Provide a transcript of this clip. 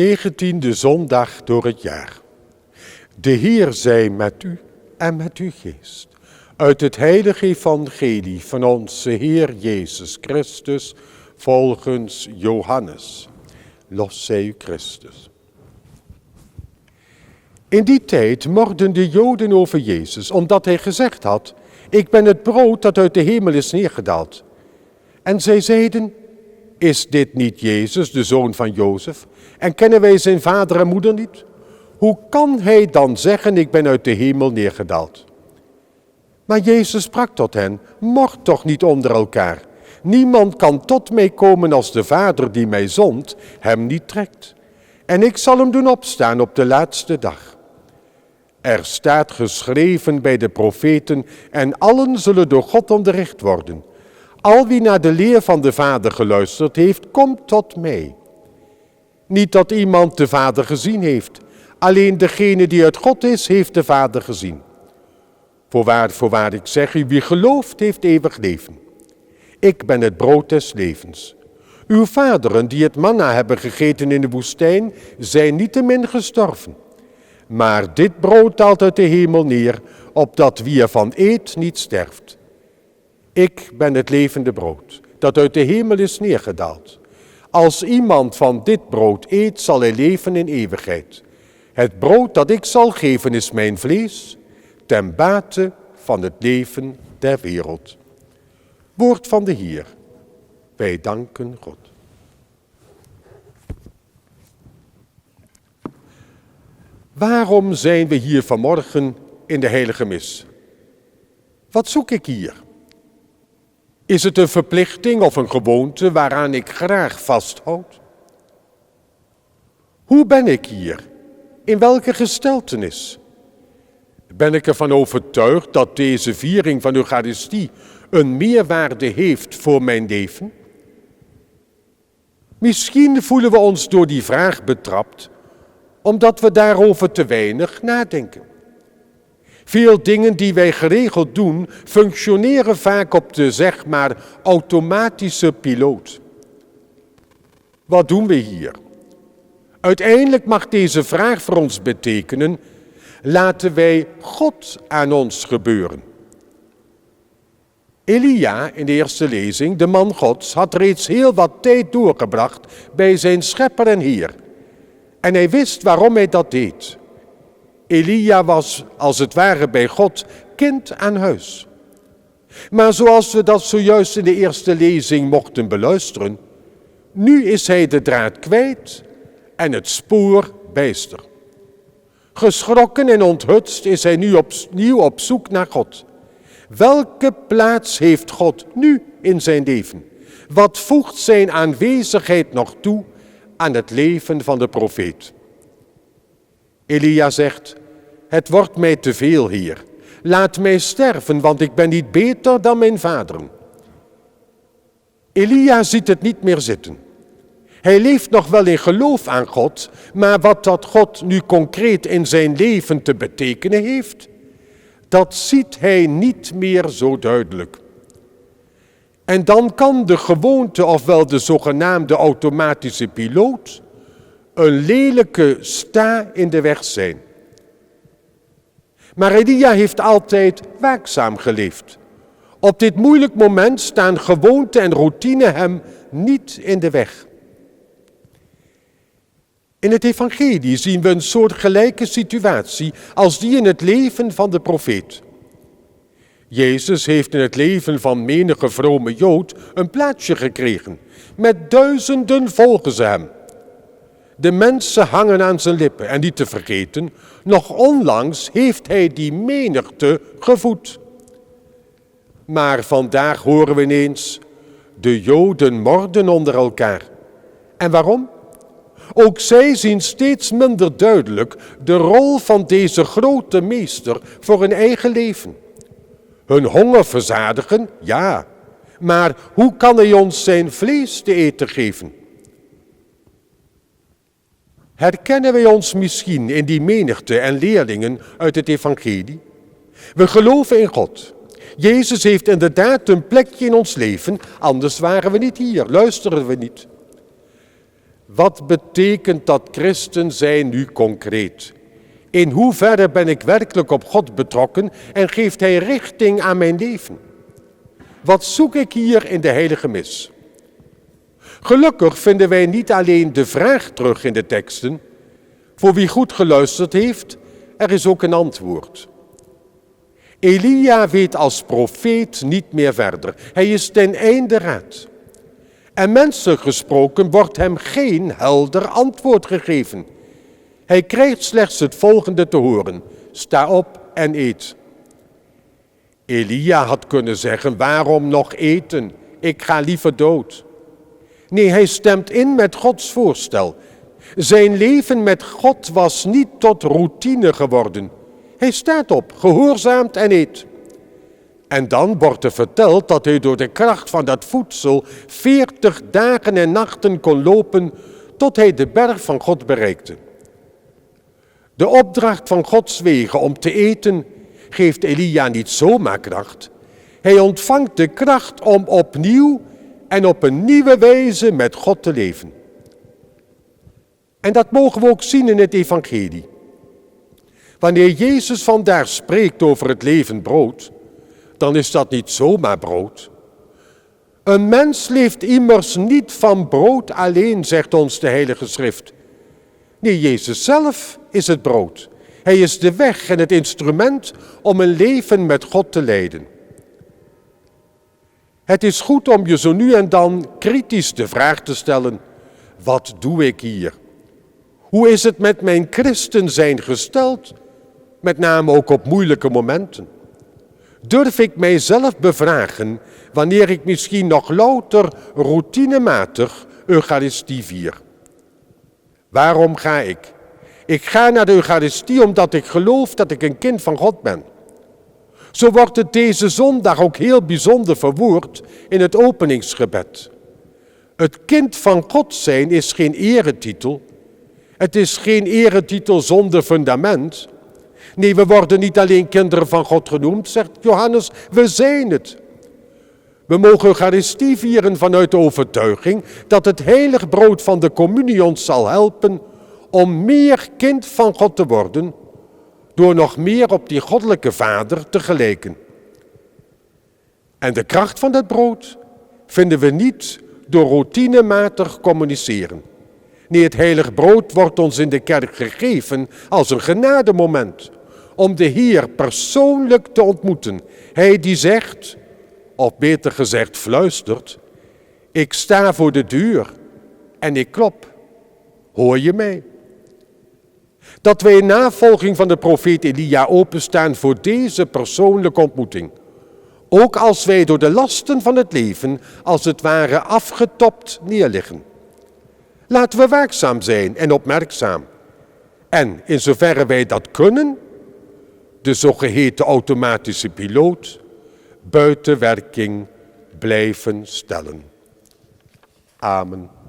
19e zondag door het jaar. De Heer zij met u en met uw geest. Uit het heilige evangelie van onze Heer Jezus Christus volgens Johannes. Lof zij u Christus. In die tijd morden de Joden over Jezus, omdat hij gezegd had: ik ben het brood dat uit de hemel is neergedaald. En zij zeiden: is dit niet Jezus, de zoon van Jozef? En kennen wij zijn vader en moeder niet? Hoe kan hij dan zeggen: ik ben uit de hemel neergedaald? Maar Jezus sprak tot hen: mord toch niet onder elkaar. Niemand kan tot mij komen als de Vader die mij zond hem niet trekt. En ik zal hem doen opstaan op de laatste dag. Er staat geschreven bij de profeten: en allen zullen door God onderricht worden. Al wie naar de leer van de Vader geluisterd heeft, komt tot mij. Niet dat iemand de Vader gezien heeft. Alleen degene die uit God is, heeft de Vader gezien. Voorwaar, ik zeg u, wie gelooft, heeft eeuwig leven. Ik ben het brood des levens. Uw vaderen, die het manna hebben gegeten in de woestijn, zijn niettemin gestorven. Maar dit brood daalt uit de hemel neer, opdat wie ervan eet niet sterft. Ik ben het levende brood, dat uit de hemel is neergedaald. Als iemand van dit brood eet, zal hij leven in eeuwigheid. Het brood dat ik zal geven is mijn vlees, ten bate van het leven der wereld. Woord van de Heer. Wij danken God. Waarom zijn we hier vanmorgen in de heilige mis? Wat zoek ik hier? Is het een verplichting of een gewoonte waaraan ik graag vasthoud? Hoe ben ik hier? In welke gesteltenis? Ben ik ervan overtuigd dat deze viering van Eucharistie een meerwaarde heeft voor mijn leven? Misschien voelen we ons door die vraag betrapt, omdat we daarover te weinig nadenken. Veel dingen die wij geregeld doen, functioneren vaak op de, zeg maar, automatische piloot. Wat doen we hier? Uiteindelijk mag deze vraag voor ons betekenen: laten wij God aan ons gebeuren. Elia, in de eerste lezing, de man Gods, had reeds heel wat tijd doorgebracht bij zijn schepper en Heer. En hij wist waarom hij dat deed. Elia was, als het ware bij God, kind aan huis. Maar zoals we dat zojuist in de eerste lezing mochten beluisteren, nu is hij de draad kwijt en het spoor bijster. Geschrokken en onthutst is hij nu opnieuw op zoek naar God. Welke plaats heeft God nu in zijn leven? Wat voegt zijn aanwezigheid nog toe aan het leven van de profeet? Elia zegt: het wordt mij te veel, Heer. Laat mij sterven, want ik ben niet beter dan mijn vaderen. Elia ziet het niet meer zitten. Hij leeft nog wel in geloof aan God, maar wat dat God nu concreet in zijn leven te betekenen heeft, dat ziet hij niet meer zo duidelijk. En dan kan de gewoonte, ofwel de zogenaamde automatische piloot, een lelijke sta in de weg zijn. Maar Elia heeft altijd waakzaam geleefd. Op dit moeilijk moment staan gewoonte en routine hem niet in de weg. In het evangelie zien we een soortgelijke situatie als die in het leven van de profeet. Jezus heeft in het leven van menige vrome Jood een plaatsje gekregen. Met duizenden volgen ze hem. De mensen hangen aan zijn lippen en niet te vergeten, nog onlangs heeft hij die menigte gevoed. Maar vandaag horen we ineens: de Joden morden onder elkaar. En waarom? Ook zij zien steeds minder duidelijk de rol van deze grote meester voor hun eigen leven. Hun honger verzadigen, ja, maar hoe kan hij ons zijn vlees te eten geven? Herkennen wij ons misschien in die menigte en leerlingen uit het evangelie? We geloven in God. Jezus heeft inderdaad een plekje in ons leven, anders waren we niet hier, luisteren we niet. Wat betekent dat christen zijn nu concreet? In hoeverre ben ik werkelijk op God betrokken en geeft Hij richting aan mijn leven? Wat zoek ik hier in de heilige mis? Gelukkig vinden wij niet alleen de vraag terug in de teksten. Voor wie goed geluisterd heeft, er is ook een antwoord. Elia weet als profeet niet meer verder. Hij is ten einde raad. En menselijk gesproken wordt hem geen helder antwoord gegeven. Hij krijgt slechts het volgende te horen: sta op en eet. Elia had kunnen zeggen: waarom nog eten? Ik ga liever dood. Nee, hij stemt in met Gods voorstel. Zijn leven met God was niet tot routine geworden. Hij staat op, gehoorzaamt en eet. En dan wordt er verteld dat hij door de kracht van dat voedsel 40 dagen en nachten kon lopen tot hij de berg van God bereikte. De opdracht van Gods wegen om te eten geeft Elia niet zomaar kracht. Hij ontvangt de kracht om opnieuw en op een nieuwe wijze met God te leven. En dat mogen we ook zien in het evangelie. Wanneer Jezus vandaar spreekt over het levend brood, dan is dat niet zomaar brood. Een mens leeft immers niet van brood alleen, zegt ons de Heilige Schrift. Nee, Jezus zelf is het brood. Hij is de weg en het instrument om een leven met God te leiden. Het is goed om je zo nu en dan kritisch de vraag te stellen: wat doe ik hier? Hoe is het met mijn christen zijn gesteld? Met name ook op moeilijke momenten. Durf ik mijzelf bevragen wanneer ik misschien nog louter routinematig Eucharistie vier? Waarom ga ik? Ik ga naar de Eucharistie omdat ik geloof dat ik een kind van God ben. Zo wordt het deze zondag ook heel bijzonder verwoord in het openingsgebed. Het kind van God zijn is geen eretitel. Het is geen eretitel zonder fundament. Nee, we worden niet alleen kinderen van God genoemd, zegt Johannes, we zijn het. We mogen Eucharistie vieren vanuit de overtuiging dat het heilig brood van de communie ons zal helpen om meer kind van God te worden, door nog meer op die goddelijke Vader te gelijken. En de kracht van dat brood vinden we niet door routinematig communiceren. Nee, het heilig brood wordt ons in de kerk gegeven als een genademoment om de Heer persoonlijk te ontmoeten. Hij die zegt, of beter gezegd fluistert: ik sta voor de deur en ik klop. Hoor je mij? Dat wij in navolging van de profeet Elia openstaan voor deze persoonlijke ontmoeting. Ook als wij door de lasten van het leven als het ware afgetopt neerliggen. Laten we waakzaam zijn en opmerkzaam. En in zoverre wij dat kunnen, de zogeheten automatische piloot buiten werking blijven stellen. Amen.